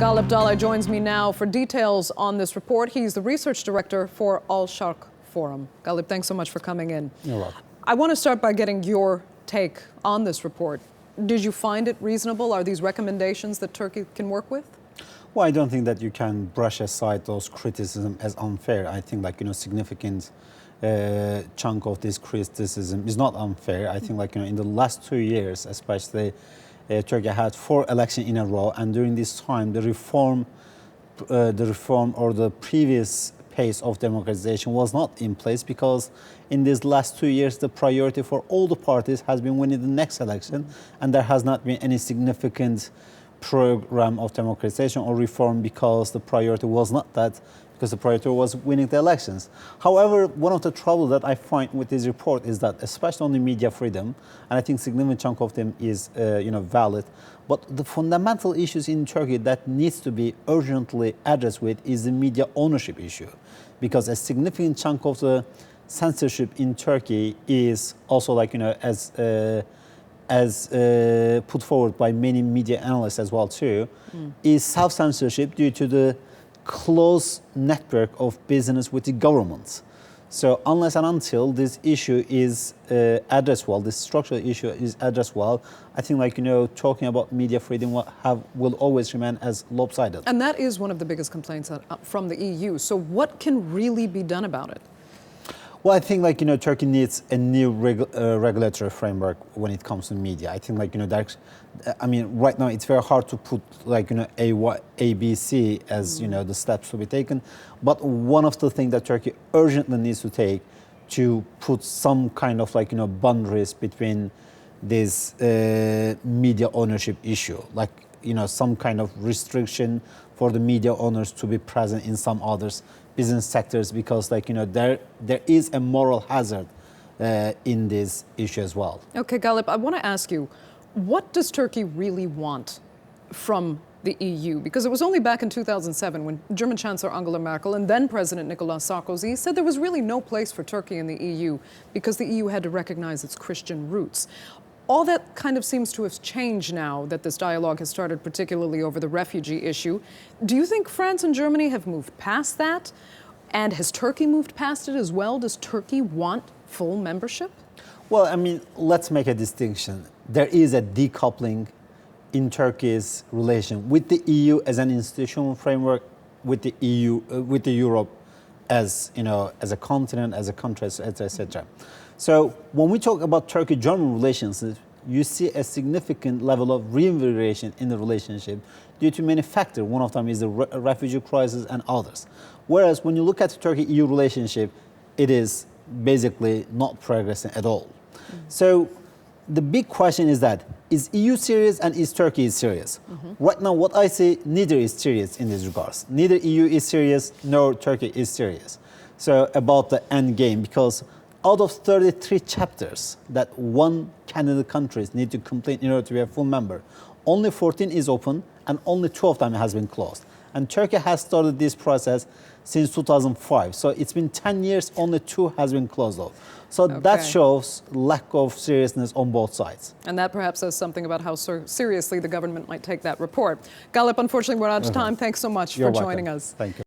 Galip Dalay joins me now for details on this report. He's the research director for Sharq Forum. Galip, thanks so much for coming in. You're welcome. I want to start by getting your take on this report. Did you find it reasonable? Are these recommendations that Turkey can work with? Well, I don't think that you can brush aside those criticisms as unfair. I think, significant chunk of this criticism is not unfair. I think, in the last 2 years, especially, Turkey had 4 elections in a row, and during this time, the reform or the previous pace of democratization was not in place, because in these last 2 years, the priority for all the parties has been winning the next election, and there has not been any significant program of democratization or reform, because the priority was not that, because the priority was winning the elections. However, one of the troubles that I find with this report is that, especially on the media freedom, and I think significant chunk of them is valid, but the fundamental issues in Turkey that needs to be urgently addressed with is the media ownership issue, because a significant chunk of the censorship in Turkey is also as put forward by many media analysts as well too, is self-censorship due to the close network of business with the government. So unless and until this issue is addressed well, this structural issue is addressed well, I think talking about media freedom will always remain as lopsided. And that is one of the biggest complaints from the EU. So what can really be done about it? Well, I think Turkey needs a new regulatory framework when it comes to media. I think right now it's very hard to put A, B, C as the steps to be taken. But one of the things that Turkey urgently needs to take to put some kind of boundaries between this media ownership issue, some kind of restriction for the media owners to be present in some others business sectors, because there is a moral hazard in this issue as well. Okay, Galip, I want to ask you, what does Turkey really want from the EU? Because it was only back in 2007 when German Chancellor Angela Merkel and then President Nicolas Sarkozy said there was really no place for Turkey in the EU because the EU had to recognize its Christian roots. All that kind of seems to have changed now that this dialogue has started, particularly over the refugee issue. Do you think France and Germany have moved past that? And has Turkey moved past it as well? Does Turkey want full membership? Well, let's make a distinction. There is a decoupling in Turkey's relation with the EU as an institutional framework, with the EU, with the Europe as as a continent, as a country, etc., etc. So when we talk about Turkey-German relations, you see a significant level of reinvigoration in the relationship due to many factors. One of them is the refugee crisis and others. Whereas when you look at the Turkey-EU relationship, it is basically not progressing at all. So the big question is that, is EU serious and is Turkey serious? Right now, what I see, neither is serious in these regards. Neither EU is serious, nor Turkey is serious. So about the end game, because out of 33 chapters that one candidate countries need to complete in order to be a full member, only 14 is open and only 2 of them has been closed. And Turkey has started this process since 2005. So it's been 10 years, only 2 has been closed off. So that shows lack of seriousness on both sides. And that perhaps says something about how seriously the government might take that report. Galip, unfortunately, we're out of time. Thanks so much for joining us. Thank you.